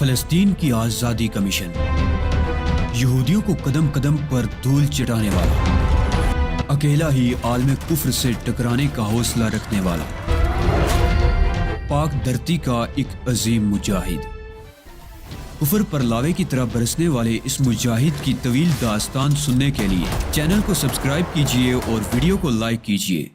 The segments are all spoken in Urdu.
فلسطین کی آزادی کا مشن، یہودیوں کو قدم قدم پر دھول چٹانے والا، اکیلا ہی عالم کفر سے ٹکرانے کا حوصلہ رکھنے والا، پاک دھرتی کا ایک عظیم مجاہد، کفر پر لاوے کی طرح برسنے والے اس مجاہد کی طویل داستان سننے کے لیے چینل کو سبسکرائب کیجئے اور ویڈیو کو لائک کیجئے۔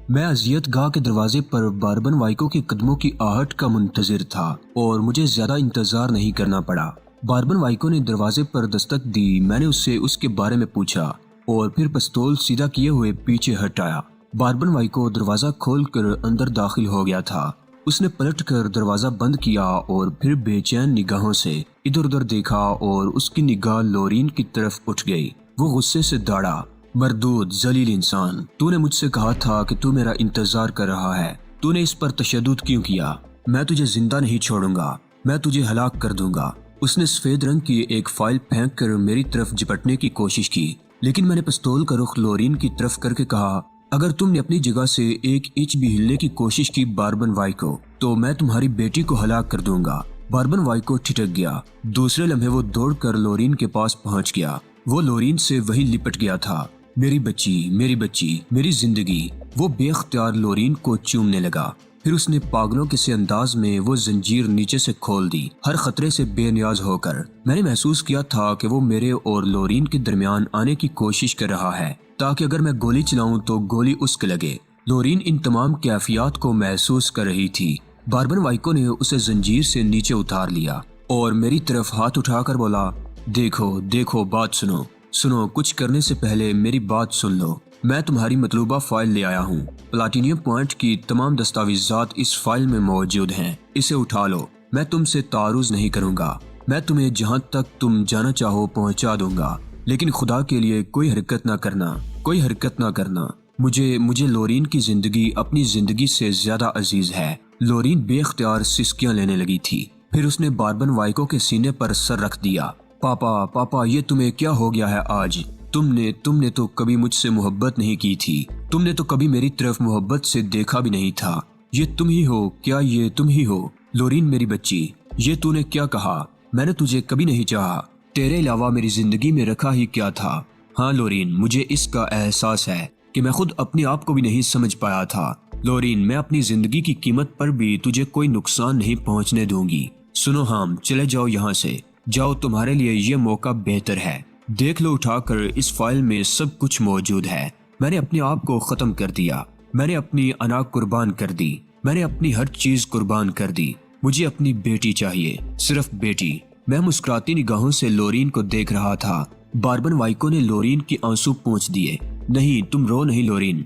میں اذیت گاہ کے دروازے پر باربن وائکو کے قدموں کی آہٹ کا منتظر تھا اور مجھے زیادہ انتظار نہیں کرنا پڑا۔ باربن وائکو نے دروازے پر دستک دی۔ میں نے اس سے اس کے بارے میں پوچھا اور پھر پستول سیدھا کیے ہوئے پیچھے ہٹایا۔ باربن وائکو دروازہ کھول کر اندر داخل ہو گیا تھا۔ اس نے پلٹ کر دروازہ بند کیا اور پھر بے چین نگاہوں سے ادھر ادھر دیکھا اور اس کی نگاہ لورین کی طرف اٹھ گئی۔ وہ غصے سے داڑا، مردود ذلیل انسان، تو نے مجھ سے کہا تھا کہ تو میرا انتظار کر رہا ہے، تو نے اس پر تشدد کیوں کیا؟ میں تجھے زندہ نہیں چھوڑوں گا، میں تجھے ہلاک کر دوں گا۔ اس نے سفید رنگ کی ایک فائل پھینک کر میری طرف جپٹنے کی کوشش کی، لیکن میں نے پستول کا رخ لورین کی طرف کر کے کہا، اگر تم نے اپنی جگہ سے ایک انچ بھی ہلنے کی کوشش کی باربن وائکو، تو میں تمہاری بیٹی کو ہلاک کر دوں گا۔ باربن وائکو ٹھٹک گیا۔ دوسرے لمحے وہ دوڑ کر لورین کے پاس پہنچ گیا۔ وہ لورین سے وہی لپٹ گیا تھا۔ میری بچی، میری بچی، میری زندگی۔ وہ بے اختیار لورین کو چومنے لگا۔ پھر اس نے پاگلوں کے سے انداز میں وہ زنجیر نیچے سے کھول دی، ہر خطرے سے بے نیاز ہو کر۔ میں نے محسوس کیا تھا کہ وہ میرے اور لورین کے درمیان آنے کی کوشش کر رہا ہے تاکہ اگر میں گولی چلاؤں تو گولی اس کے لگے۔ لورین ان تمام کیفیات کو محسوس کر رہی تھی۔ باربن وائکو نے اسے زنجیر سے نیچے اتار لیا اور میری طرف ہاتھ اٹھا کر بولا، دیکھو دیکھو، بات سنو سنو، کچھ کرنے سے پہلے میری بات سن لو۔ میں تمہاری مطلوبہ فائل لے آیا ہوں۔ پلاٹینیم پوائنٹ کی تمام دستاویزات اس فائل میں موجود ہیں، اسے اٹھا لو۔ میں تم سے تعارض نہیں کروں گا، میں تمہیں جہاں تک تم جانا چاہو پہنچا دوں گا، لیکن خدا کے لیے کوئی حرکت نہ کرنا، کوئی حرکت نہ کرنا۔ مجھے لورین کی زندگی اپنی زندگی سے زیادہ عزیز ہے۔ لورین بے اختیار سسکیاں لینے لگی تھی۔ پھر اس نے باربن وائکو کے سینے پر سر رکھ دیا۔ پاپا پاپا، یہ تمہیں کیا ہو گیا ہے آج؟ تم نے تو کبھی مجھ سے محبت نہیں کی تھی، تم نے تو کبھی میری طرف محبت سے دیکھا بھی نہیں تھا۔ یہ تم ہی ہو کیا؟ یہ تم ہی ہو؟ لورین میری بچی، یہ تو نے کیا کہا؟ میں نے تجھے کبھی نہیں چاہا، تیرے علاوہ میری زندگی میں رکھا ہی کیا تھا؟ ہاں لورین، مجھے اس کا احساس ہے کہ میں خود اپنے آپ کو بھی نہیں سمجھ پایا تھا۔ لورین، میں اپنی زندگی کی قیمت پر بھی تجھے کوئی نقصان نہیں پہنچنے دوں گی۔ سنو ہام، چلے جاؤ یہاں سے، جاؤ، تمہارے لیے یہ موقع بہتر ہے۔ دیکھ لو اٹھا کر، اس فائل میں سب کچھ موجود ہے۔ میں نے اپنے آپ کو ختم کر دیا، میں نے اپنی انا قربان کر دی، میں نے اپنی ہر چیز قربان کر دی۔ مجھے اپنی بیٹی چاہیے، صرف بیٹی۔ میں مسکراتی نگاہوں سے لورین کو دیکھ رہا تھا۔ باربن وائکو نے لورین کی آنسو پونچھ دیے۔ نہیں، تم رو نہیں لورین،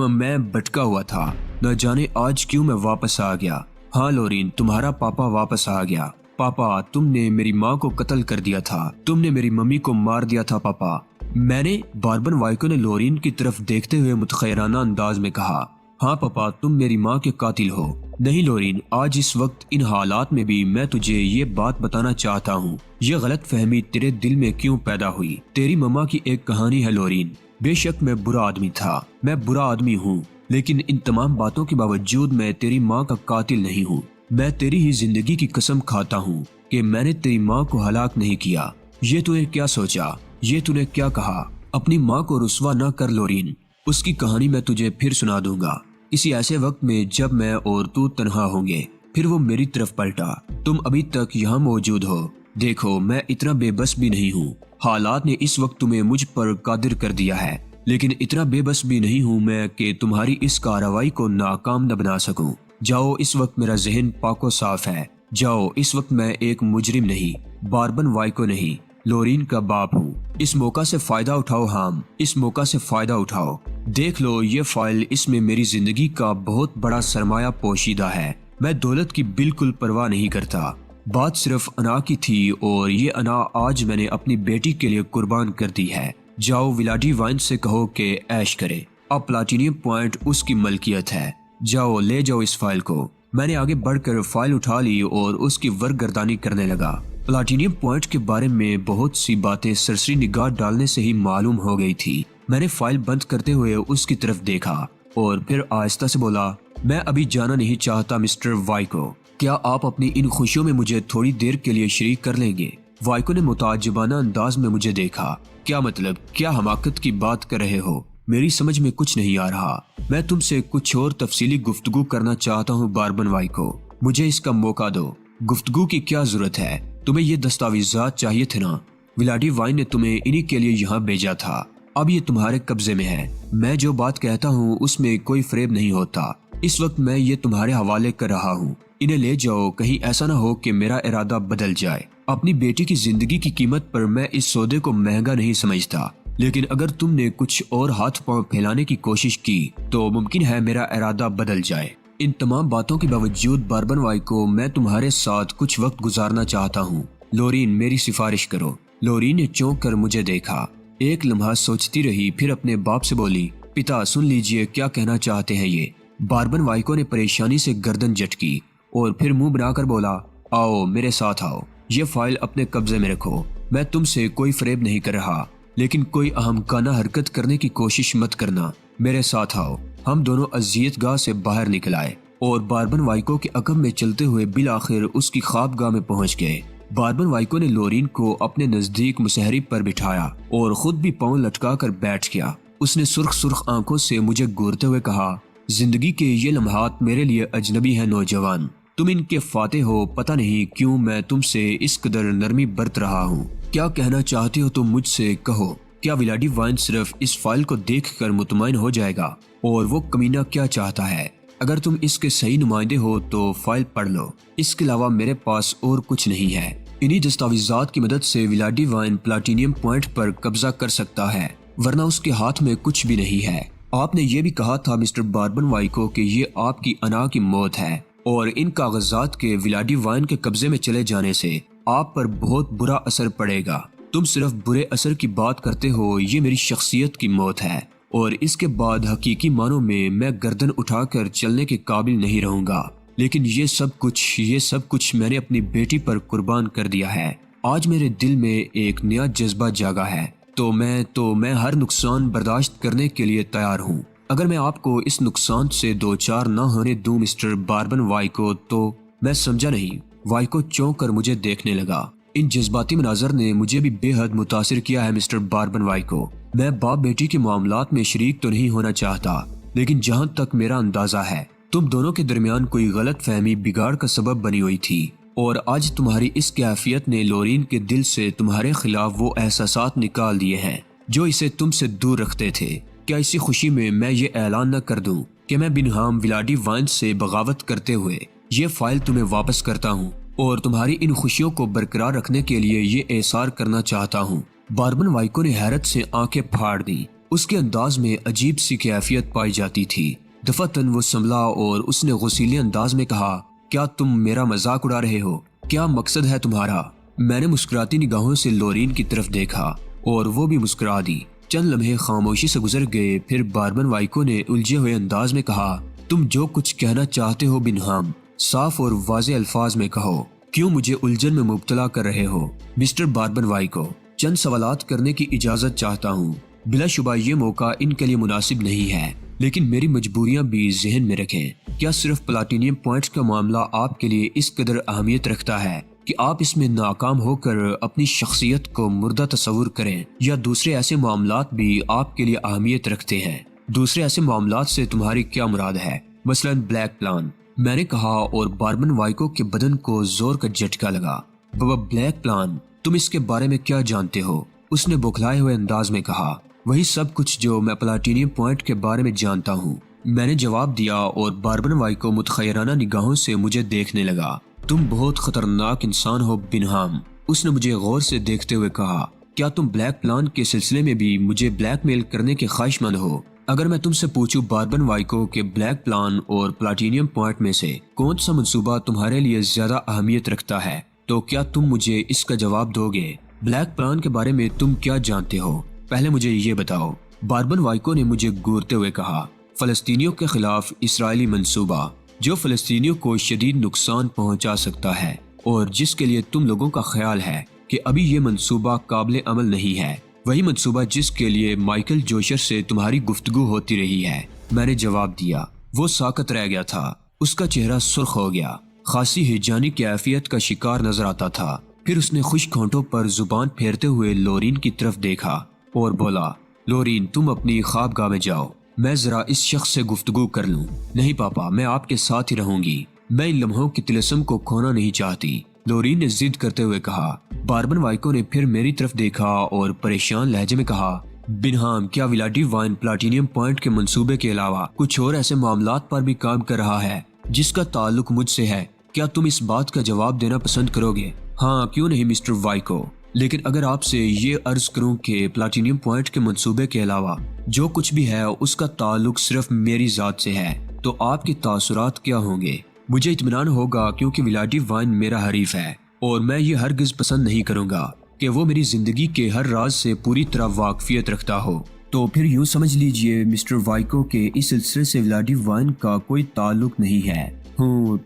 میں بھٹکا ہوا تھا، نہ جانے آج کیوں میں واپس آ گیا۔ ہاں لورین، تمہارا پاپا واپس آ گیا۔ پاپا، تم نے میری ماں کو قتل کر دیا تھا، تم نے میری ممی کو مار دیا تھا پاپا۔ میں نے، باربن وائکو نے لورین کی طرف دیکھتے ہوئے متخیرانہ انداز میں کہا، ہاں پاپا، تم میری ماں کے قاتل ہو۔ نہیں لورین، آج اس وقت ان حالات میں بھی میں تجھے یہ بات بتانا چاہتا ہوں۔ یہ غلط فہمی تیرے دل میں کیوں پیدا ہوئی؟ تیری مما کی ایک کہانی ہے لورین۔ بے شک میں برا آدمی تھا، میں برا آدمی ہوں، لیکن ان تمام باتوں کے باوجود میں تیری ماں کا قاتل نہیں ہوں۔ میں تیری ہی زندگی کی قسم کھاتا ہوں کہ میں نے تیری ماں کو ہلاک نہیں کیا۔ یہ تو نے کیا سوچا؟ یہ تو نے کیا کہا؟ اپنی ماں کو رسوا نہ کر لورین، اس کی کہانی میں تجھے پھر سنا دوں گا، کسی ایسے وقت میں جب میں اور تو تنہا ہوں گے۔ پھر وہ میری طرف پلٹا، تم ابھی تک یہاں موجود ہو۔ دیکھو، میں اتنا بے بس بھی نہیں ہوں، حالات نے اس وقت تمہیں مجھ پر قادر کر دیا ہے، لیکن اتنا بے بس بھی نہیں ہوں میں کہ تمہاری اس کارروائی کو ناکام نہ بنا سکوں۔ جاؤ، اس وقت میرا ذہن پاک و صاف ہے۔ جاؤ، اس وقت میں ایک مجرم نہیں، باربن وائکو نہیں، لورین کا باپ ہوں۔ اس موقع سے فائدہ اٹھاؤ ہام، اس موقع سے فائدہ اٹھاؤ۔ دیکھ لو یہ فائل، اس میں میری زندگی کا بہت بڑا سرمایہ پوشیدہ ہے۔ میں دولت کی بالکل پرواہ نہیں کرتا، بات صرف انا کی تھی اور یہ انا آج میں نے اپنی بیٹی کے لیے قربان کر دی ہے۔ جاؤ، ولاڈی وائن سے کہو کہ عیش کرے، اب پلاٹینیم پوائنٹ اس کی ملکیت ہے۔ جاؤ، لے جاؤ اس فائل کو۔ میں نے آگے بڑھ کر فائل اٹھا لی اور اس کی ورگردانی کرنے لگا۔ پلاٹینیم پوائنٹ کے بارے میں بہت سی باتیں سرسری نگاہ ڈالنے سے ہی معلوم ہو گئی تھی۔ میں نے فائل بند کرتے ہوئے اس کی طرف دیکھا اور پھر آہستہ سے بولا، میں ابھی جانا نہیں چاہتا مسٹر وائکو، کیا آپ اپنی ان خوشیوں میں مجھے تھوڑی دیر کے لیے شریک کر لیں گے؟ وائکو نے متعجبانہ انداز میں مجھے دیکھا۔ کیا مطلب؟ کیا حماقت کی بات کر رہے ہو؟ میری سمجھ میں کچھ نہیں آ رہا۔ میں تم سے کچھ اور تفصیلی گفتگو کرنا چاہتا ہوں باربن وائکو، مجھے اس کا موقع دو۔ گفتگو کی کیا ضرورت ہے؟ تمہیں یہ دستاویزات چاہیے تھے نا؟ ولاڈی وائن نے تمہیں انہی کے لیے یہاں بھیجا تھا، اب یہ تمہارے قبضے میں ہے۔ میں جو بات کہتا ہوں اس میں کوئی فریب نہیں ہوتا۔ اس وقت میں یہ تمہارے حوالے کر رہا ہوں، انہیں لے جاؤ، کہیں ایسا نہ ہو کہ میرا ارادہ بدل جائے۔ اپنی بیٹی کی زندگی کی قیمت پر میں اس سودے کو مہنگا نہیں سمجھتا، لیکن اگر تم نے کچھ اور ہاتھ پاؤں پھیلانے کی کوشش کی تو ممکن ہے میرا ارادہ بدل جائے۔ ان تمام باتوں کے باوجود باربن وائکو، میں تمہارے ساتھ کچھ وقت گزارنا چاہتا ہوں۔ لورین، میری سفارش کرو۔ لورین نے چونک کر مجھے دیکھا، ایک لمحہ سوچتی رہی، پھر اپنے باپ سے بولی، پتا سن لیجئے، کیا کہنا چاہتے ہیں یہ؟ باربن وائکو نے پریشانی سے گردن جھٹکی اور پھر منہ بنا کر بولا، آؤ میرے ساتھ آؤ، یہ فائل اپنے قبضے میں رکھو۔ میں تم سے کوئی فریب نہیں کر رہا، لیکن کوئی احمقانہ حرکت کرنے کی کوشش مت کرنا۔ میرے ساتھ آؤ۔ ہم دونوں اذیت گاہ سے باہر نکل آئے اور باربن وائکو کے عقب میں چلتے ہوئے بالآخر اس کی خوابگاہ میں پہنچ گئے۔ باربن وائکو نے لورین کو اپنے نزدیک مسہری پر بٹھایا اور خود بھی پاؤں لٹکا کر بیٹھ گیا۔ اس نے سرخ سرخ آنکھوں سے مجھے گورتے ہوئے کہا، زندگی کے یہ لمحات میرے لیے اجنبی ہیں نوجوان، تم ان کے فاتح ہو۔ پتہ نہیں کیوں میں تم سے اس قدر نرمی برت رہا ہوں۔ کیا کہنا چاہتے ہو تم مجھ سے؟ کہو۔ کیا ولاڈی وائن صرف اس فائل کو دیکھ کر مطمئن ہو جائے گا؟ اور وہ کمینہ کیا چاہتا ہے؟ اگر تم اس کے صحیح نمائندے ہو تو فائل پڑھ لو، اس کے علاوہ میرے پاس اور کچھ نہیں ہے۔ انہی دستاویزات کی مدد سے ولاڈی وائن پلاٹینیم پوائنٹ پر قبضہ کر سکتا ہے، ورنہ اس کے ہاتھ میں کچھ بھی نہیں ہے۔ آپ نے یہ بھی کہا تھا مسٹر باربن وائکو کہ یہ آپ کی انا کی موت ہے، اور ان کاغذات کے ولاڈی وائن کے قبضے میں چلے جانے سے آپ پر بہت برا اثر پڑے گا۔ تم صرف برے اثر کی بات کرتے ہو، یہ میری شخصیت کی موت ہے، اور اس کے بعد حقیقی معنوں میں گردن اٹھا کر چلنے کے قابل نہیں رہوں گا۔ لیکن یہ سب کچھ میں نے اپنی بیٹی پر قربان کر دیا ہے۔ آج میرے دل میں ایک نیا جذبہ جاگا ہے، تو میں ہر نقصان برداشت کرنے کے لیے تیار ہوں۔ اگر میں آپ کو اس نقصان سے دوچار نہ ہونے دوں مسٹر باربن وائکو، تو میں سمجھا نہیں۔ وائکو چونک کر مجھے دیکھنے لگا۔ ان جذباتی مناظر نے مجھے بھی بے حد متاثر کیا ہے مسٹر باربن وائکو۔ میں باپ بیٹی کے معاملات میں شریک تو نہیں ہونا چاہتا، لیکن جہاں تک میرا اندازہ ہے تم دونوں کے درمیان کوئی غلط فہمی بگاڑ کا سبب بنی ہوئی تھی، اور آج تمہاری اس کیفیت نے لورین کے دل سے تمہارے خلاف وہ احساسات نکال دیے ہیں جو اسے تم سے دور رکھتے تھے۔ کیا اسی خوشی میں یہ اعلان نہ کر دوں کہ میں بنہام ولاڈی وائن سے بغاوت کرتے ہوئے یہ فائل تمہیں واپس کرتا ہوں، اور تمہاری ان خوشیوں کو برقرار رکھنے کے لیے یہ احسار کرنا چاہتا ہوں۔ باربن وائکو نے حیرت سے آنکھیں پھاڑ دیں۔ اس کے انداز میں عجیب سی کیفیت پائی جاتی تھی۔ دفعتاً وہ سنبھلا اور اس نے غصیلے انداز میں کہا، کیا تم میرا مذاق اڑا رہے ہو؟ کیا مقصد ہے تمہارا؟ میں نے مسکراتی نگاہوں سے لورین کی طرف دیکھا اور وہ بھی مسکرا دی۔ چند لمحے خاموشی سے گزر گئے، پھر باربن وائکو نے الجھے ہوئے انداز میں کہا، تم جو کچھ کہنا چاہتے ہو بنہام، صاف اور واضح الفاظ میں کہو۔ کیوں مجھے الجھن میں مبتلا کر رہے ہو؟ مسٹر باربن وائکو، چند سوالات کرنے کی اجازت چاہتا ہوں۔ بلا شبہ یہ موقع ان کے لیے مناسب نہیں ہے، لیکن میری مجبوریاں بھی ذہن میں رکھیں۔ کیا صرف پلاٹینیم پوائنٹس کا معاملہ آپ کے لیے اس قدر اہمیت رکھتا ہے کہ آپ اس میں ناکام ہو کر اپنی شخصیت کو مردہ تصور کریں، یا دوسرے ایسے معاملات بھی آپ کے لیے اہمیت رکھتے ہیں؟ دوسرے ایسے معاملات سے تمہاری کیا مراد ہے؟ مثلاً بلیک پلان، میں نے کہا، اور باربن وائکو کے بدن کو زور کا جھٹکا لگا۔ بابا بلیک پلان، تم اس کے بارے میں کیا جانتے ہو؟ اس نے بوکھلائے ہوئے انداز میں کہا، وہی سب کچھ جو میں پلاٹینیم پوائنٹ کے بارے میں جانتا ہوں، میں نے جواب دیا، اور باربن وائکو متخیرانہ نگاہوں سے مجھے دیکھنے لگا۔ تم بہت خطرناک انسان ہو بنہام، اس نے مجھے غور سے دیکھتے ہوئے کہا، کیا تم بلیک پلان کے سلسلے میں بھی مجھے بلیک میل کرنے کے خواہش مند ہو؟ اگر میں تم سے پوچھوں باربن وائکو کہ بلیک پلان اور پلاٹینیم پوائنٹ میں سے کون سا منصوبہ تمہارے لیے زیادہ اہمیت رکھتا ہے، تو کیا تم مجھے اس کا جواب دو گے؟ بلیک پلان کے بارے میں تم کیا جانتے ہو؟ پہلے مجھے یہ بتاؤ۔ باربن وائکو نے مجھے گورتے ہوئے کہا، فلسطینیوں کے خلاف اسرائیلی منصوبہ جو فلسطینیوں کو شدید نقصان پہنچا سکتا ہے، اور جس کے لیے تم لوگوں کا خیال ہے کہ ابھی یہ منصوبہ قابل عمل نہیں ہے، وہی منصوبہ جس کے لیے مائیکل جوشر سے تمہاری گفتگو ہوتی رہی ہے۔ میں نے جواب دیا۔ وہ ساکت رہ گیا تھا، اس کا چہرہ سرخ ہو گیا۔ خاصی ہیجانی کیفیت کا شکار نظر آتا تھا۔ پھر اس نے خشک ہونٹوں پر زبان پھیرتے ہوئے لورین کی طرف دیکھا اور بولا، لورین تم اپنی خوابگاہ میں جاؤ، میں ذرا اس شخص سے گفتگو کر لوں۔ نہیں پاپا، میں آپ کے ساتھ ہی رہوں گی، میں ان لمحوں کی طلسم کو کھونا نہیں چاہتی، لورین نے ضد کرتے ہوئے کہا۔ باربن وائکو نے پھر میری طرف دیکھا اور پریشان لہجے میں کہا، بنہام کیا ولاڈی وائن پلاٹینیم پوائنٹ کے منصوبے کے علاوہ کچھ اور ایسے معاملات پر بھی کام کر رہا ہے جس کا تعلق مجھ سے ہے؟ کیا تم اس بات کا جواب دینا پسند کرو گے؟ ہاں کیوں نہیں مسٹر وائکو، لیکن اگر آپ سے یہ عرض کروں کہ پلاٹینیم پوائنٹ کے منصوبے کے علاوہ جو کچھ بھی ہے اس کا تعلق صرف میری ذات سے ہے تو آپ کے تاثرات کیا ہوں گے؟ مجھے اطمینان ہوگا کیونکہ ولاڈی وائن میرا حریف ہے اور میں یہ ہرگز پسند نہیں کروں گا کہ وہ میری زندگی کے ہر راز سے پوری طرح واقفیت رکھتا ہو۔ تو پھر یوں سمجھ لیجئے مسٹر وائکو کہ اس سلسلے سے ولاڈی وائن کا کوئی تعلق نہیں ہے۔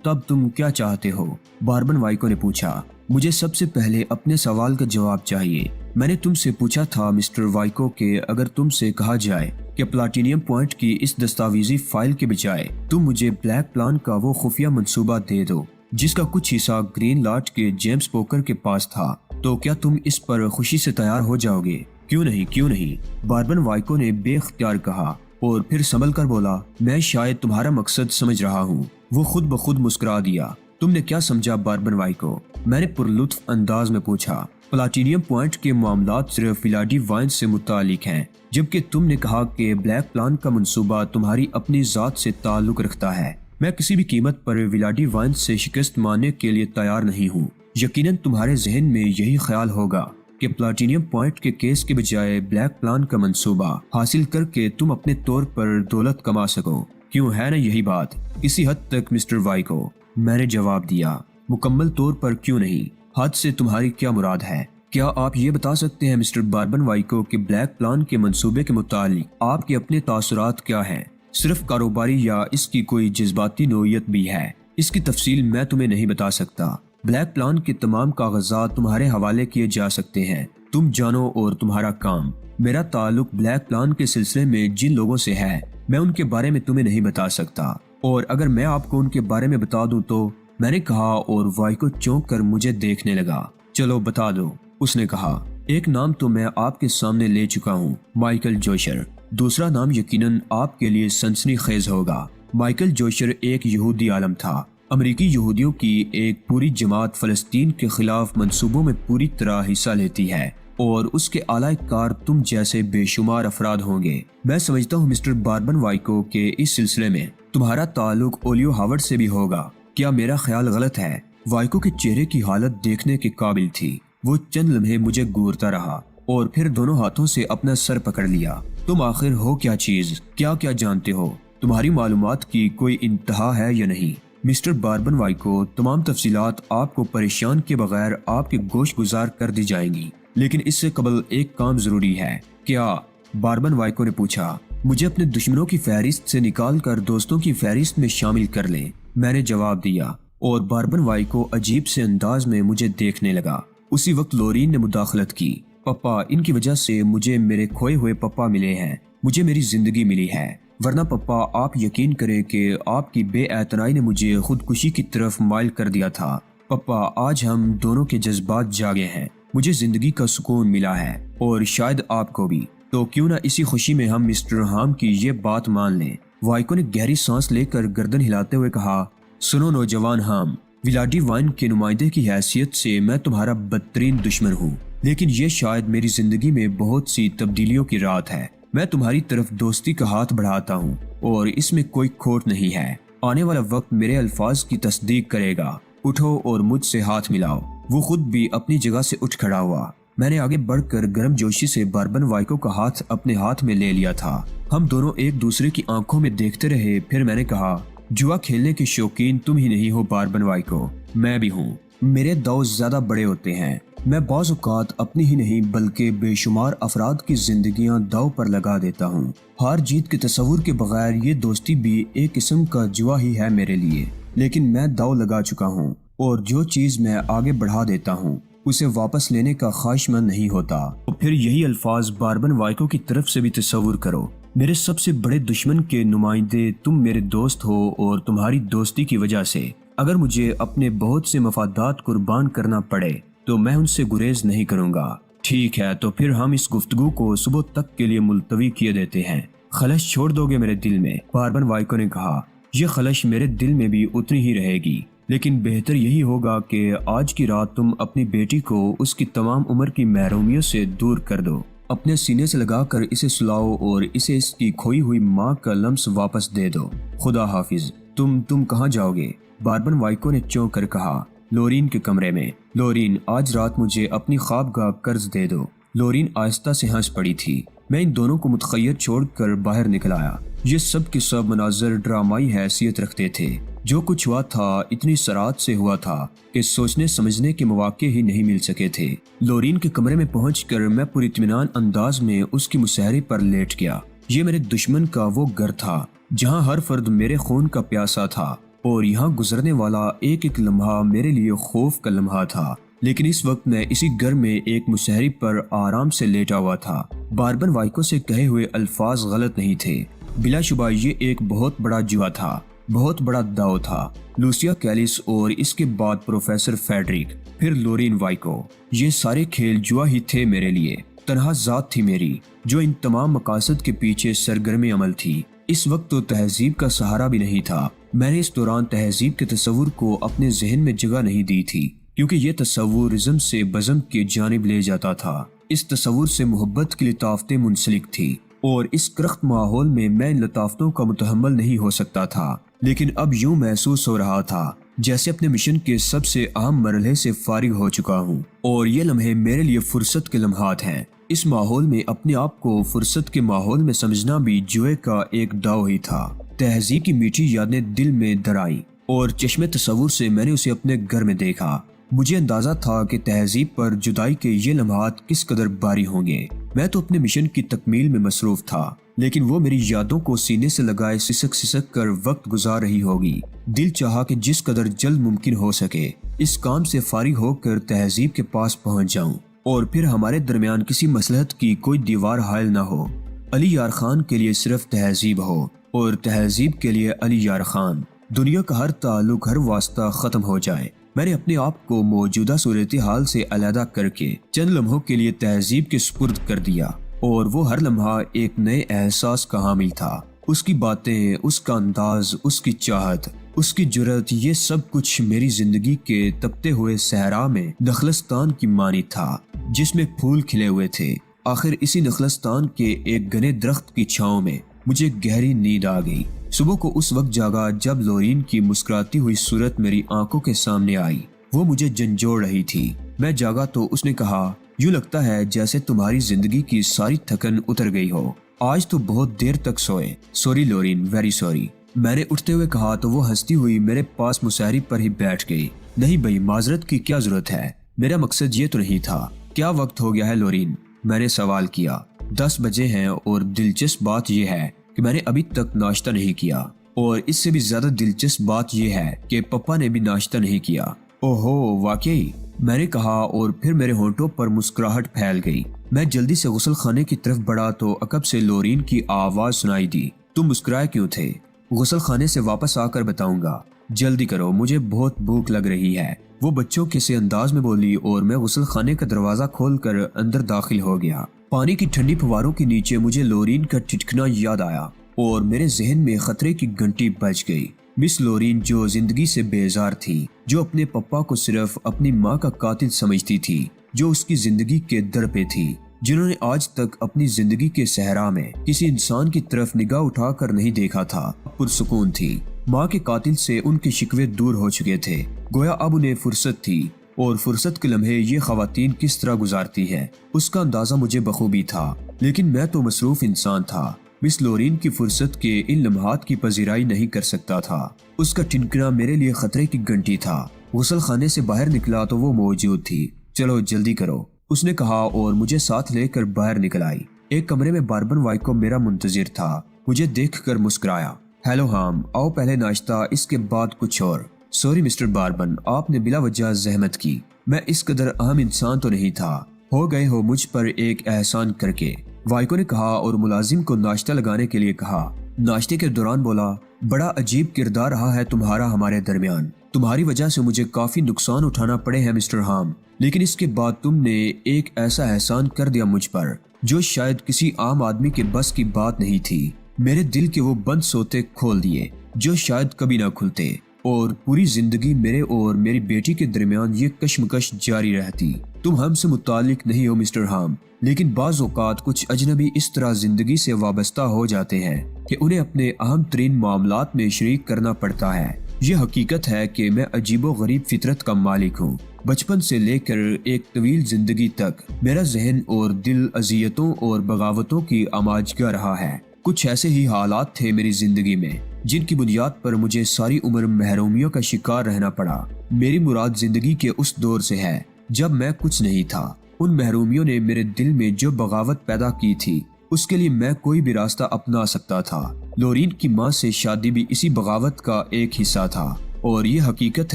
تب تم کیا چاہتے ہو؟ باربن وائکو نے پوچھا۔ مجھے سب سے پہلے اپنے سوال کا جواب چاہیے۔ میں نے تم سے پوچھا تھا مسٹر وائکو کہ اگر تم سے کہا جائے کہ پلاٹینیم پوائنٹ کی اس دستاویزی فائل کے بجائے تم مجھے بلیک پلان کا وہ خفیہ منصوبہ دے دو جس کا کچھ حصہ گرین لاٹ کے جیمز پوکر کے پاس تھا، تو کیا تم اس پر خوشی سے تیار ہو جاؤ گے؟ کیوں نہیں، باربن وائکو نے بے اختیار کہا اور پھر سنبھل کر بولا، میں شاید تمہارا مقصد سمجھ رہا ہوں۔ وہ خود بخود مسکرا دیا۔ تم نے کیا سمجھا باربن وائکو؟ میں نے پرلطف انداز میں پوچھا۔ پلاٹینیم پوائنٹ کے معاملات صرف ولاڈی وائن سے متعلق ہیں، جبکہ تم نے کہا کہ بلیک پلان کا منصوبہ تمہاری اپنی ذات سے تعلق رکھتا ہے۔ میں کسی بھی قیمت پر ولاڈی وائن سے شکست ماننے کے لیے تیار نہیں ہوں۔ یقیناً تمہارے ذہن میں یہی خیال ہوگا کہ پلاٹینیم پوائنٹ کے کیس کے بجائے بلیک پلان کا منصوبہ حاصل کر کے تم اپنے طور پر دولت کما سکو۔ کیوں ہے نا یہی بات؟ اسی حد تک مسٹر وائکو، میں نے جواب دیا۔ مکمل طور پر کیوں نہیں؟ حد سے تمہاری کیا مراد ہے؟ کیا آپ یہ بتا سکتے ہیں مسٹر باربن وائکو کہ بلیک پلان کے منصوبے کے متعلق آپ کے اپنے تاثرات کیا ہیں؟ صرف کاروباری یا اس کی کوئی جذباتی نوعیت بھی ہے؟ اس کی تفصیل میں تمہیں نہیں بتا سکتا۔ بلیک پلان کے تمام کاغذات تمہارے حوالے کیے جا سکتے ہیں، تم جانو اور تمہارا کام۔ میرا تعلق بلیک پلان کے سلسلے میں جن لوگوں سے ہے میں ان کے بارے میں تمہیں نہیں بتا سکتا، اور اگر میں آپ کو ان کے بارے میں بتا دوں تو، میں نے کہا اور وائکو چونک کر مجھے دیکھنے لگا۔ چلو بتا دو، اس نے کہا۔ ایک نام تو میں آپ کے سامنے لے چکا ہوں، مائیکل جوشر۔ دوسرا نام یقیناً آپ کے لیے سنسنی خیز ہوگا۔ مائیکل جوشر ایک یہودی عالم تھا۔ امریکی یہودیوں کی ایک پوری جماعت فلسطین کے خلاف منصوبوں میں پوری طرح حصہ لیتی ہے اور اس کے اعلی کار تم جیسے بے شمار افراد ہوں گے۔ میں سمجھتا ہوں مسٹر باربن وائکو کہ اس سلسلے میں تمہارا تعلق اولیو ہاورڈ سے بھی ہوگا۔ کیا میرا خیال غلط ہے؟ وائکو کے چہرے کی حالت دیکھنے کے قابل تھی۔ وہ چند لمحے مجھے گورتا رہا اور پھر دونوں ہاتھوں سے اپنا سر پکڑ لیا۔ تم آخر ہو کیا چیز؟ کیا جانتے ہو؟ تمہاری معلومات کی کوئی انتہا ہے یا نہیں؟ مسٹر باربن وائکو، تمام تفصیلات آپ کو پریشان کے بغیر آپ کے گوش گزار کر دی جائیں گی، لیکن اس سے قبل ایک کام ضروری ہے۔ کیا؟ باربن وائکو نے پوچھا۔ مجھے اپنے دشمنوں کی فہرست سے نکال کر دوستوں کی فہرست میں شامل کر لیں، میں نے جواب دیا، اور باربن وائکو عجیب سے انداز میں مجھے دیکھنے لگا۔ اسی وقت لورین نے مداخلت کی۔ پپا، ان کی وجہ سے مجھے میرے کھوئے ہوئے پپا ملے ہیں، مجھے میری زندگی ملی ہے، ورنہ پپا آپ یقین کریں کہ آپ کی بے اعتنائی نے مجھے خودکشی کی طرف مائل کر دیا تھا۔ پپا، آج ہم دونوں کے جذبات جاگے ہیں، مجھے زندگی کا سکون ملا ہے اور شاید آپ کو بھی، تو کیوں نہ اسی خوشی میں ہم مسٹر ہام کی یہ بات مان لیں۔ وائکو نے گہری سانس لے کر گردن ہلاتے ہوئے کہا، سنو نوجوان ہام، ولاڈی وائن کے نمائندے کی حیثیت سے میں تمہارا بدترین دشمن ہوں، لیکن یہ شاید میری زندگی میں بہت سی تبدیلیوں کی رات ہے۔ میں تمہاری طرف دوستی کا ہاتھ بڑھاتا ہوں اور اس میں کوئی کھوٹ نہیں ہے۔ آنے والا وقت میرے الفاظ کی تصدیق کرے گا۔ اٹھو اور مجھ سے ہاتھ ملاؤ۔ وہ خود بھی اپنی جگہ سے اٹھ کھڑا ہوا۔ میں نے آگے بڑھ کر گرم جوشی سے باربن وائکو کا ہاتھ اپنے ہاتھ میں لے لیا تھا۔ ہم دونوں ایک دوسرے کی آنکھوں میں دیکھتے رہے، پھر میں نے کہا، جوا کھیلنے کے شوقین تم ہی نہیں ہو باربن وائکو، میں بھی ہوں۔ میرے داؤ زیادہ بڑے ہوتے ہیں۔ میں بعض اوقات اپنی ہی نہیں بلکہ بے شمار افراد کی زندگیاں داؤ پر لگا دیتا ہوں۔ ہار جیت کے تصور کے بغیر یہ دوستی بھی ایک قسم کا جوا ہی ہے میرے لیے، لیکن میں داؤ لگا چکا ہوں اور جو چیز میں آگے بڑھا دیتا ہوں اسے واپس لینے کا خواہش مند نہیں ہوتا۔ تو پھر یہی الفاظ باربن وائکو کی طرف سے بھی تصور کرو۔ میرے سب سے بڑے دشمن کے نمائندے تم میرے دوست ہو اور تمہاری دوستی کی وجہ سے اگر مجھے اپنے بہت سے مفادات قربان کرنا پڑے تو میں ان سے گریز نہیں کروں گا۔ ٹھیک ہے، تو پھر ہم اس گفتگو کو صبح تک کے لیے ملتوی کیے دیتے ہیں۔ خلش چھوڑ دو گے میرے دل میں؟ باربن وائکو نے کہا۔ یہ خلش میرے دل میں بھی اتنی ہی رہے گی، لیکن بہتر یہی ہوگا کہ آج کی رات تم اپنی بیٹی کو اس کی تمام عمر کی محرومیوں سے دور کر دو، اپنے سینے سے لگا کر اسے سلاؤ اور اسے اس کی کھوئی ہوئی ماں کا لمس واپس دے دو۔ خدا حافظ۔ تم کہاں جاؤ گے؟ باربن وائکو نے چونک کر کہا۔ لورین کے کمرے میں۔ لورین، آج رات مجھے اپنی خوابگاہ قرض دے دو۔ لورین آہستہ سے ہنس پڑی تھی۔ میں ان دونوں کو متخیر چھوڑ کر باہر نکل آیا۔ یہ سب کے سب مناظر ڈرامائی حیثیت رکھتے تھے۔ جو کچھ ہوا تھا اتنی سرعت سے ہوا تھا کہ سوچنے سمجھنے کے مواقع ہی نہیں مل سکے تھے۔ لورین کے کمرے میں پہنچ کر میں پر اطمینان انداز میں اس کی مسہری پر لیٹ گیا۔ یہ میرے دشمن کا وہ گھر تھا جہاں ہر فرد میرے خون کا پیاسا تھا، اور یہاں گزرنے والا ایک ایک لمحہ میرے لیے خوف کا لمحہ تھا۔ لیکن اس وقت میں اسی گھر میں ایک مسہری پر آرام سے لیٹا ہوا تھا۔ باربن وائکو سے کہے ہوئے الفاظ غلط نہیں تھے۔ بلا شبہ یہ ایک بہت بڑا جوا تھا، بہت بڑا داؤ تھا۔ لوسیا کیلس اور اس کے بعد پروفیسر فیڈرک، پھر لورین وائکو، یہ سارے کھیل جوا ہی تھے میرے لیے۔ تنہا ذات تھی میری جو ان تمام مقاصد کے پیچھے سرگرم عمل تھی۔ اس وقت تو تہذیب کا سہارا بھی نہیں تھا۔ میں نے اس دوران تہذیب کے تصور کو اپنے ذہن میں جگہ نہیں دی تھی، کیونکہ یہ تصور ازم سے بزم کی جانب لے جاتا تھا۔ اس تصور سے محبت کی لطافتیں منسلک تھی، اور اس کرخت ماحول میں ان لطافتوں کا متحمل نہیں ہو سکتا تھا۔ لیکن اب یوں محسوس ہو رہا تھا جیسے اپنے مشن کے سب سے اہم مرحلے سے فارغ ہو چکا ہوں، اور یہ لمحے میرے لیے فرصت کے لمحات ہیں۔ اس ماحول میں اپنے آپ کو فرصت کے ماحول میں سمجھنا بھی جوئے کا ایک داؤ ہی تھا۔ تہذیب کی میٹھی یادیں دل میں در آئیں، اور چشم تصور سے میں نے اسے اپنے گھر میں دیکھا۔ مجھے اندازہ تھا کہ تہذیب پر جدائی کے یہ لمحات کس قدر باری ہوں گے۔ میں تو اپنے مشن کی تکمیل میں مصروف تھا، لیکن وہ میری یادوں کو سینے سے لگائے سسک سسک کر وقت گزار رہی ہوگی۔ دل چاہا کہ جس قدر جلد ممکن ہو سکے اس کام سے فارغ ہو کر تہذیب کے پاس پہنچ جاؤں، اور پھر ہمارے درمیان کسی مصلحت کی کوئی دیوار حائل نہ ہو۔ علی یار خان کے لیے صرف تہذیب ہو، اور تہذیب کے لیے علی یار خان۔ دنیا کا ہر تعلق، ہر واسطہ ختم ہو جائے۔ میں نے اپنے آپ کو موجودہ صورتحال سے علیحدہ کر کے چند لمحوں کے لیے تہذیب کے سپرد کر دیا، اور وہ ہر لمحہ ایک نئے احساس کا حامل تھا۔ اس کی باتیں، اس کا انداز، اس کی چاہت، اس کی جرأت، یہ سب کچھ میری زندگی کے تپتے ہوئے صحرا میں نخلستان کی مانند تھا جس میں پھول کھلے ہوئے تھے۔ آخر اسی نخلستان کے ایک گھنے درخت کی چھاؤں میں مجھے گہری نیند آ گئی۔ صبح کو اس وقت جاگا جب لورین کی مسکراتی ہوئی صورت میری آنکھوں کے سامنے آئی۔ وہ مجھے جھنجھوڑ رہی تھی۔ میں جاگا تو اس نے کہا، یوں لگتا ہے جیسے تمہاری زندگی کی ساری تھکن اتر گئی ہو۔ آج تو بہت دیر تک سوئے۔ Sorry Lauren, very sorry. میں نے اٹھتے ہوئے کہا تو وہ ہنستی ہوئی میرے پاس مسہری پر ہی بیٹھ گئی۔ نہیں بھائی، معذرت کی کیا ضرورت ہے؟ میرا مقصد یہ تو نہیں تھا۔ کیا وقت ہو گیا ہے لورین؟ میں نے سوال کیا۔ 10 بجے ہیں، اور دلچسپ بات یہ ہے کہ میں نے ابھی تک ناشتہ نہیں کیا، اور اس سے بھی زیادہ دلچسپ بات یہ ہے کہ پپا نے بھی ناشتہ نہیں کیا۔ اوہو، واقعی؟ میں نے کہا، اور پھر میرے ہونٹوں پر مسکراہٹ پھیل گئی۔ میں جلدی سے غسل خانے کی طرف بڑھا تو عقب سے لورین کی آواز سنائی دی، تم مسکرائے کیوں تھے؟ غسل خانے سے واپس آ کر بتاؤں گا، جلدی کرو، مجھے بہت بھوک لگ رہی ہے، وہ بچوں کے سے انداز میں بولی، اور میں غسل خانے کا دروازہ کھول کر اندر داخل ہو گیا۔ پانی کی ٹھنڈی فواروں کے نیچے مجھے لورین کا ٹھٹکنا یاد آیا، اور میرے ذہن میں خطرے کی گھنٹی بج گئی۔ مس لورین جو زندگی سے بیزار تھی، جو اپنے پپا کو صرف اپنی ماں کا قاتل سمجھتی تھی، جو اس کی زندگی کے در پہ تھی، جنہوں نے آج تک اپنی زندگی کے صحرا میں کسی انسان کی طرف نگاہ اٹھا کر نہیں دیکھا تھا، پرسکون تھی۔ ماں کے قاتل سے ان کے شکوے دور ہو چکے تھے، گویا اب انہیں فرصت تھی، اور فرصت کے لمحے یہ خواتین کس طرح گزارتی ہے اس کا اندازہ مجھے بخوبی تھا۔ لیکن میں تو مصروف انسان تھا، مس لورین کی فرصت کے ان لمحات کی پذیرائی نہیں کر سکتا تھا۔ اس کا ٹھنکنا میرے لیے خطرے کی گھنٹی تھا۔ غسل خانے سے باہر نکلا تو وہ موجود تھی۔ چلو جلدی کرو، اس نے کہا، اور مجھے ساتھ لے کر باہر نکل آئی۔ ایک کمرے میں باربن وائکو میرا منتظر تھا۔ مجھے دیکھ کر مسکرایا، ہیلو ہام، آؤ پہلے ناشتہ، اس کے بعد کچھ اور۔ سوری مسٹر باربن، آپ نے بلا وجہ زحمت کی، میں اس قدر اہم انسان تو نہیں تھا، ہو گئے ہو مجھ پر ایک احسان کر کے، وائکو نے کہا، اور ملازم کو ناشتہ لگانے کے لیے کہا۔ ناشتے کے دوران بولا، بڑا عجیب کردار رہا ہے تمہارا ہمارے درمیان۔ تمہاری وجہ سے مجھے کافی نقصان اٹھانا پڑے ہیں مسٹر ہام، لیکن اس کے بعد تم نے ایک ایسا احسان کر دیا مجھ پر جو شاید کسی عام آدمی کے بس کی بات نہیں تھی۔ میرے دل کے وہ بند سوتے کھول دیے جو شاید کبھی نہ کھلتے، اور پوری زندگی میرے اور میری بیٹی کے درمیان یہ کشمکش جاری رہتی۔ تم ہم سے متعلق نہیں ہو مسٹر ہام، لیکن بعض اوقات کچھ اجنبی اس طرح زندگی سے وابستہ ہو جاتے ہیں کہ انہیں اپنے اہم ترین معاملات میں شریک کرنا پڑتا ہے۔ یہ حقیقت ہے کہ میں عجیب و غریب فطرت کا مالک ہوں۔ بچپن سے لے کر ایک طویل زندگی تک میرا ذہن اور دل اذیتوں اور بغاوتوں کی آماجگاہ رہا ہے۔ کچھ ایسے ہی حالات تھے میری زندگی میں جن کی بنیاد پر مجھے ساری عمر محرومیوں کا شکار رہنا پڑا۔ میری مراد زندگی کے اس دور سے ہے جب میں کچھ نہیں تھا۔ ان محرومیوں نے میرے دل میں جو بغاوت پیدا کی تھی اس کے لیے میں کوئی بھی راستہ اپنا سکتا تھا۔ لورین کی ماں سے شادی بھی اسی بغاوت کا ایک حصہ تھا، اور یہ حقیقت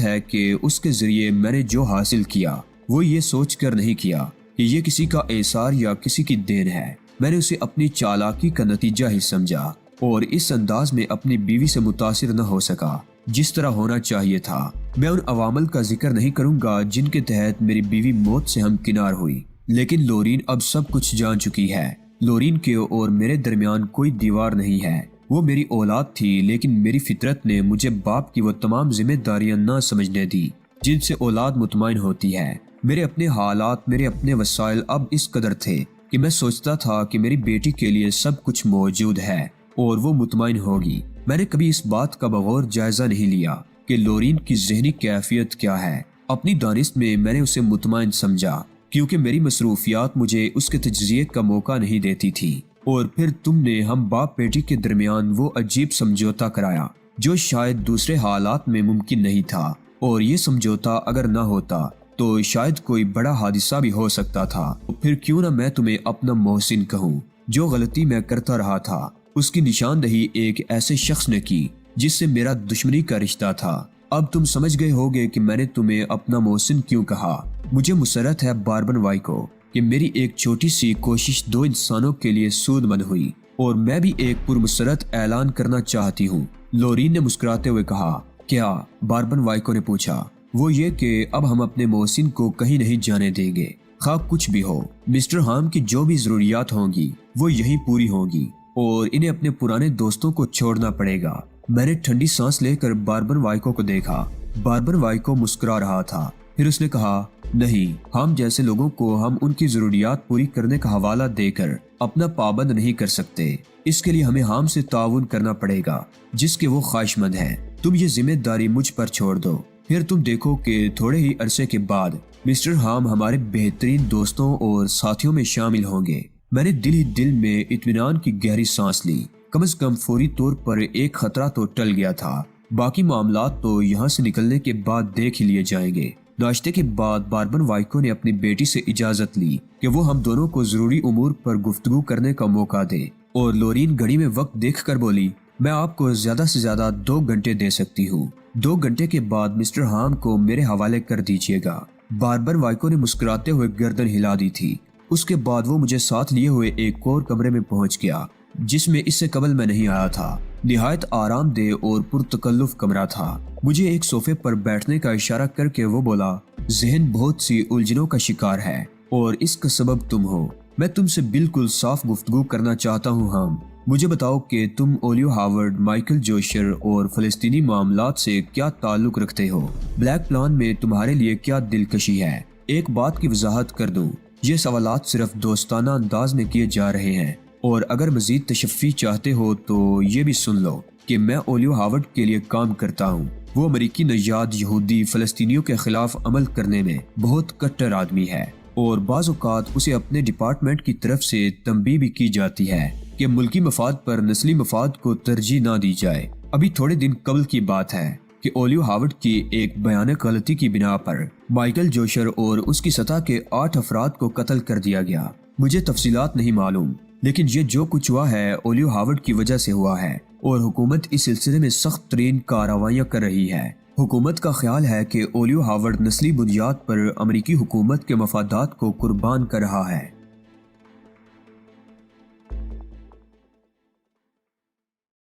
ہے کہ اس کے ذریعے میں نے جو حاصل کیا وہ یہ سوچ کر نہیں کیا کہ یہ کسی کا اعصار یا کسی کی دین ہے۔ میں نے اسے اپنی چالاکی کا نتیجہ ہی سمجھا اور اس انداز میں اپنی بیوی سے متاثر نہ ہو سکا جس طرح ہونا چاہیے تھا۔ میں ان عوامل کا ذکر نہیں کروں گا جن کے تحت میری بیوی موت سے ہمکنار ہوئی، لیکن لورین اب سب کچھ جان چکی ہے۔ لورین کے اور میرے درمیان کوئی دیوار نہیں ہے۔ وہ میری اولاد تھی، لیکن میری فطرت نے مجھے باپ کی وہ تمام ذمہ داریاں نہ سمجھنے دی جن سے اولاد مطمئن ہوتی ہے۔ میرے اپنے حالات، میرے اپنے وسائل اب اس قدر تھے کہ میں سوچتا تھا کہ میری بیٹی کے لیے سب کچھ موجود ہے اور وہ مطمئن ہوگی۔ میں نے کبھی اس بات کا بغور جائزہ نہیں لیا کہ لورین کی ذہنی کیفیت کیا ہے۔ اپنی دانست میں میں نے اسے مطمئن سمجھا کیونکہ میری مصروفیات مجھے اس کے تجزیے کا موقع نہیں دیتی تھی۔ اور پھر تم نے ہم باپ بیٹی کے درمیان وہ عجیب سمجھوتا کرایا جو شاید دوسرے حالات میں ممکن نہیں تھا، اور یہ سمجھوتا اگر نہ ہوتا تو شاید کوئی بڑا حادثہ بھی ہو سکتا تھا۔ پھر کیوں نہ میں تمہیں اپنا محسن کہوں۔ جو غلطی میں کرتا رہا تھا اس کی نشاندہی ایک ایسے شخص نے کی جس سے میرا دشمنی کا رشتہ تھا۔ اب تم سمجھ گئے ہوگے کہ میں نے تمہیں اپنا محسن کیوں کہا۔ مجھے مسرت ہے باربن وائکو کہ میری ایک چھوٹی سی کوشش دو انسانوں کے لیے سود مند ہوئی، اور میں بھی ایک پرمسرت اعلان کرنا چاہتی ہوں۔ لورین نے مسکراتے ہوئے کہا۔ کیا؟ باربن وائکو نے پوچھا۔ وہ یہ کہ اب ہم اپنے محسن کو کہیں نہیں جانے دیں گے، خواہ کچھ بھی ہو۔ مسٹر ہام کی جو بھی ضروریات ہوں گی وہ یہیں پوری ہوں گی، اور انہیں اپنے پرانے دوستوں کو چھوڑنا پڑے گا۔ میں نے ٹھنڈی سانس لے کر باربن وائکو کو دیکھا۔ باربن وائکو مسکرا رہا تھا، پھر اس نے کہا، نہیں، ہم جیسے لوگوں کو ہم ان کی ضروریات پوری کرنے کا حوالہ دے کر اپنا پابند نہیں کر سکتے۔ اس کے لیے ہمیں ہم سے تعاون کرنا پڑے گا جس کے وہ خواہش مند ہیں۔ تم یہ ذمہ داری مجھ پر چھوڑ دو، پھر تم دیکھو کہ تھوڑے ہی عرصے کے بعد مسٹر ہام ہمارے بہترین دوستوں اور ساتھیوں میں شامل ہوں گے۔ میں نے دل ہی دل میں اطمینان کی گہری سانس لی۔ کم از کم فوری طور پر ایک خطرہ تو ٹل گیا تھا، باقی معاملات تو یہاں سے نکلنے کے بعد دیکھ لیے جائیں گے۔ ناشتے کے بعد باربن وائکو نے اپنی بیٹی سے اجازت لی کہ وہ ہم دونوں کو ضروری امور پر گفتگو کرنے کا موقع دے، اور لورین گھڑی میں وقت دیکھ کر بولی، میں آپ کو زیادہ سے زیادہ 2 گھنٹے دے سکتی ہوں۔ 2 گھنٹے کے بعد مسٹر ہام کو میرے حوالے کر دیجیے گا۔ باربن وائکو نے مسکراتے ہوئے گردن ہلا دی تھی۔ اس کے بعد وہ مجھے ساتھ لیے ہوئے ایک اور کمرے میں پہنچ گیا جس میں اس سے قبل میں نہیں آیا تھا۔ نہایت آرام دہ اور پرتکلف کمرہ تھا۔ مجھے ایک صوفے پر بیٹھنے کا اشارہ کر کے وہ بولا، ذہن بہت سی الجھنوں کا شکار ہے اور اس کا سبب تم ہو۔ میں تم سے بالکل صاف گفتگو کرنا چاہتا ہوں ہم۔ مجھے بتاؤ کہ تم اولیو ہاورڈ، مائیکل جوشر اور فلسطینی معاملات سے کیا تعلق رکھتے ہو؟ بلیک پلان میں تمہارے لیے کیا دلکشی ہے؟ ایک بات کی وضاحت کر دوں، یہ سوالات صرف دوستانہ انداز میں کیے جا رہے ہیں، اور اگر مزید تشفی چاہتے ہو تو یہ بھی سن لو کہ میں اولیو ہاورڈ کے لیے کام کرتا ہوں۔ وہ امریکی نژاد یہودی فلسطینیوں کے خلاف عمل کرنے میں بہت کٹر آدمی ہے، اور بعض اوقات اسے اپنے ڈپارٹمنٹ کی طرف سے تنبیہ بھی کی جاتی ہے کہ ملکی مفاد پر نسلی مفاد کو ترجیح نہ دی جائے۔ ابھی تھوڑے دن قبل کی بات ہے کہ اولیو ہاورڈ کی ایک بیانک غلطی کی بنا پر مائیکل جوشر اور اس کی سطح کے 8 افراد کو قتل کر دیا گیا۔ مجھے تفصیلات نہیں معلوم، لیکن یہ جو کچھ ہوا ہے اولیو ہاورڈ کی وجہ سے ہوا ہے، اور حکومت اس سلسلے میں سخت ترین کارروائیاں کر رہی ہے۔ حکومت کا خیال ہے کہ اولیو ہاورڈ نسلی بنیاد پر امریکی حکومت کے مفادات کو قربان کر رہا ہے۔